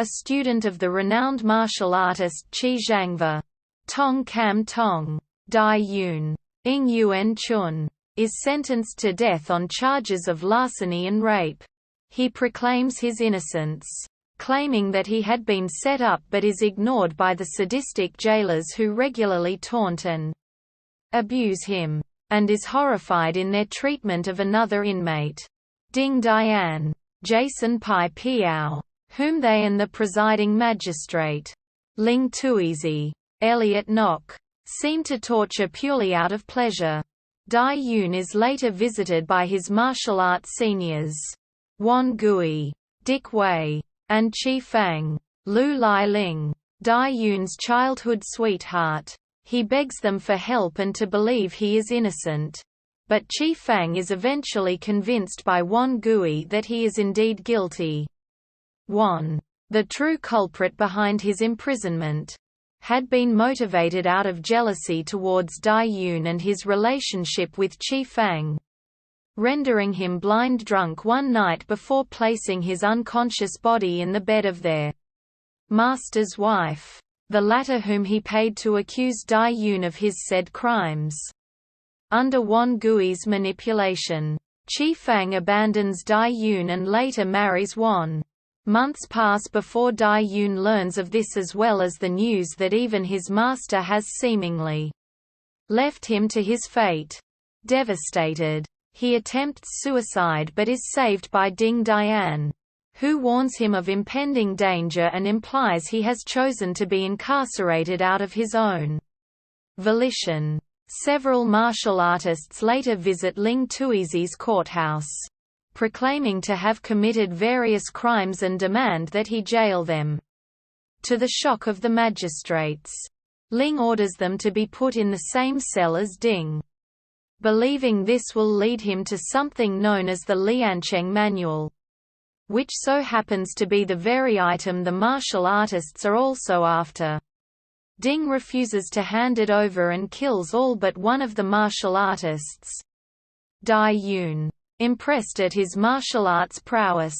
a student of the renowned martial artist Qi Zhangva. Tong Kam Tong. Dai Yun. Ing Yuan Chun. Is sentenced to death on charges of larceny and rape. He proclaims his innocence, claiming that he had been set up but is ignored by the sadistic jailers who regularly taunt and abuse him, and is horrified in their treatment of another inmate, Ding Dian, Jason Pai Piao, whom they and the presiding magistrate, Ling Tuizi, Elliot Nock, seem to torture purely out of pleasure. Dai Yun is later visited by his martial arts seniors, Wan Gui, Dick Wei, and Qi Fang, Lu Lai Ling, Dai Yun's childhood sweetheart. He begs them for help and to believe he is innocent. But Qi Fang is eventually convinced by Wan Gui that he is indeed guilty. Wan, the true culprit behind his imprisonment, had been motivated out of jealousy towards Dai Yun and his relationship with Qi Fang, rendering him blind drunk one night before placing his unconscious body in the bed of their master's wife, the latter whom he paid to accuse Dai Yun of his said crimes. Under Wan Gui's manipulation, Qi Fang abandons Dai Yun and later marries Wan. Months pass before Dai Yun learns of this, as well as the news that even his master has seemingly left him to his fate. Devastated, he attempts suicide but is saved by Ding Dian, who warns him of impending danger and implies he has chosen to be incarcerated out of his own volition. Several martial artists later visit Ling Tuizi's courthouse, proclaiming to have committed various crimes and demand that he jail them. To the shock of the magistrates, Ling orders them to be put in the same cell as Ding, believing this will lead him to something known as the Liancheng Manual, which so happens to be the very item the martial artists are also after. Ding refuses to hand it over and kills all but one of the martial artists. Dai Yun, impressed at his martial arts prowess,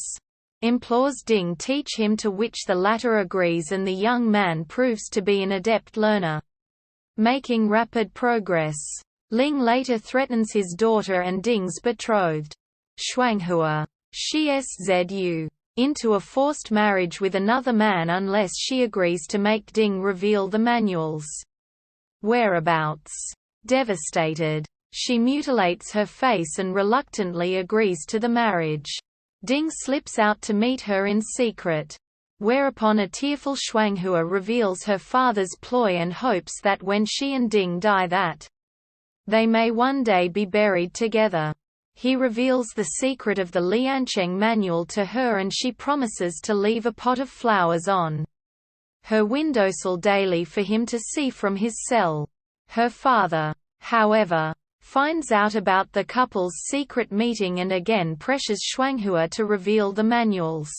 implores Ding teach him, to which the latter agrees, and the young man proves to be an adept learner, making rapid progress. Ling later threatens his daughter and Ding's betrothed, Shuanghua, Shizhu, into a forced marriage with another man unless she agrees to make Ding reveal the manual's whereabouts. Devastated, she mutilates her face and reluctantly agrees to the marriage. Ding slips out to meet her in secret, whereupon a tearful Shuanghua reveals her father's ploy and hopes that when she and Ding die that they may one day be buried together. He reveals the secret of the Liancheng Manual to her and she promises to leave a pot of flowers on her windowsill daily for him to see from his cell. Her father, however, finds out about the couple's secret meeting and again pressures Shuanghua to reveal the manual's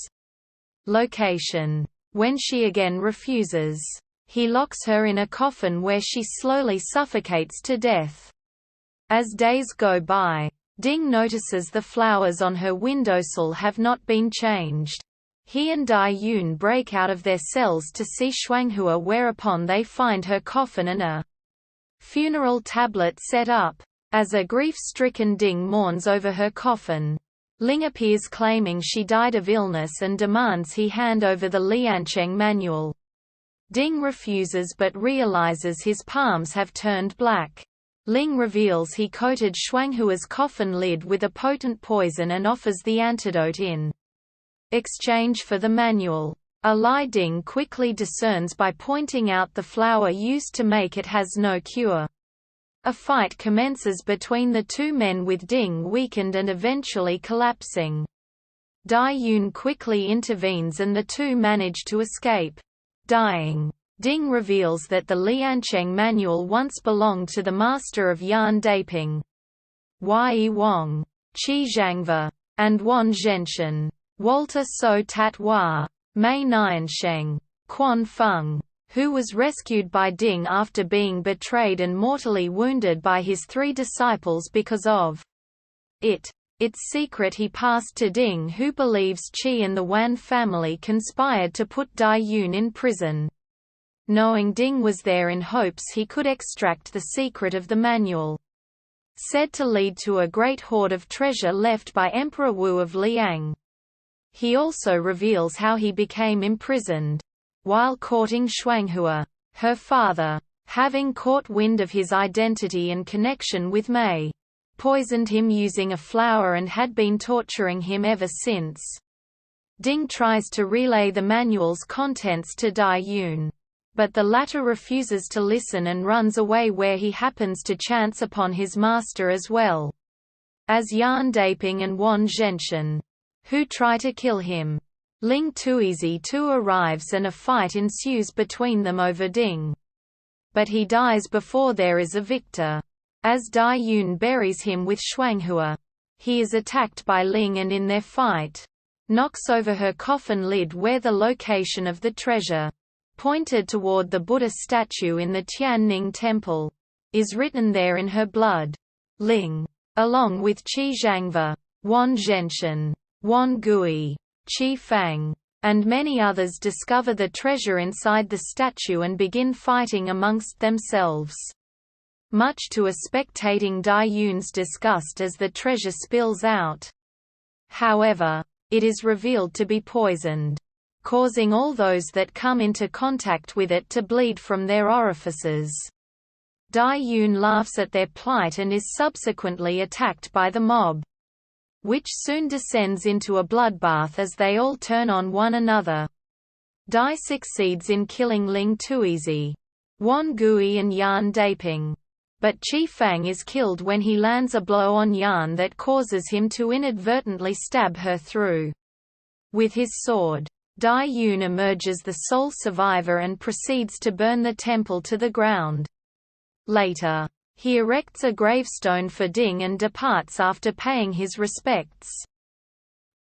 location. When she again refuses, he locks her in a coffin where she slowly suffocates to death. As days go by, Ding notices the flowers on her windowsill have not been changed. He and Dai Yun break out of their cells to see Shuanghua, whereupon they find her coffin and a funeral tablet set up. As a grief-stricken Ding mourns over her coffin, Ling appears claiming she died of illness and demands he hand over the Liancheng Manual. Ding refuses but realizes his palms have turned black. Ling reveals he coated Shuanghua's coffin lid with a potent poison and offers the antidote in exchange for the manual, a lie Ding quickly discerns by pointing out the flower used to make it has no cure. A fight commences between the two men, with Ding weakened and eventually collapsing. Dai Yun quickly intervenes and the two manage to escape. Dying, Ding reveals that the Liancheng Manual once belonged to the master of Yan Daiping, Yi Wang, Qi Zhangva, and Wan Zhenshan, Walter So Tat Hua, Mei Niansheng, Quan Feng, who was rescued by Ding after being betrayed and mortally wounded by his three disciples because of it. Its secret he passed to Ding, who believes Qi and the Wan family conspired to put Dai Yun in prison. Knowing Ding was there in hopes he could extract the secret of the manual, said to lead to a great hoard of treasure left by Emperor Wu of Liang. He also reveals how he became imprisoned while courting Shuanghua. Her father, having caught wind of his identity and connection with Mei, poisoned him using a flower and had been torturing him ever since. Ding tries to relay the manual's contents to Dai Yun, but the latter refuses to listen and runs away, where he happens to chance upon his master as well as Yan Daiping and Wan Zhenshan, who try to kill him. Ling Tuizi too arrives and a fight ensues between them over Ding, but he dies before there is a victor. As Dai Yun buries him with Shuanghua, he is attacked by Ling and in their fight, knocks over her coffin lid, where the location of the treasure, pointed toward the Buddha statue in the Tianning Temple, is written there in her blood. Ling, along with Qi Zhangva, Wan Zhenshan, Wan Gui, Qi Fang, and many others discover the treasure inside the statue and begin fighting amongst themselves, much to a spectating Dai Yun's disgust as the treasure spills out. However, it is revealed to be poisoned, causing all those that come into contact with it to bleed from their orifices. Dai Yun laughs at their plight and is subsequently attacked by the mob, which soon descends into a bloodbath as they all turn on one another. Dai succeeds in killing Ling Tuizi, Wan Gui and Yan Daiping, but Qi Fang is killed when he lands a blow on Yan that causes him to inadvertently stab her through with his sword. Dai Yun emerges the sole survivor and proceeds to burn the temple to the ground. Later, he erects a gravestone for Ding and departs after paying his respects.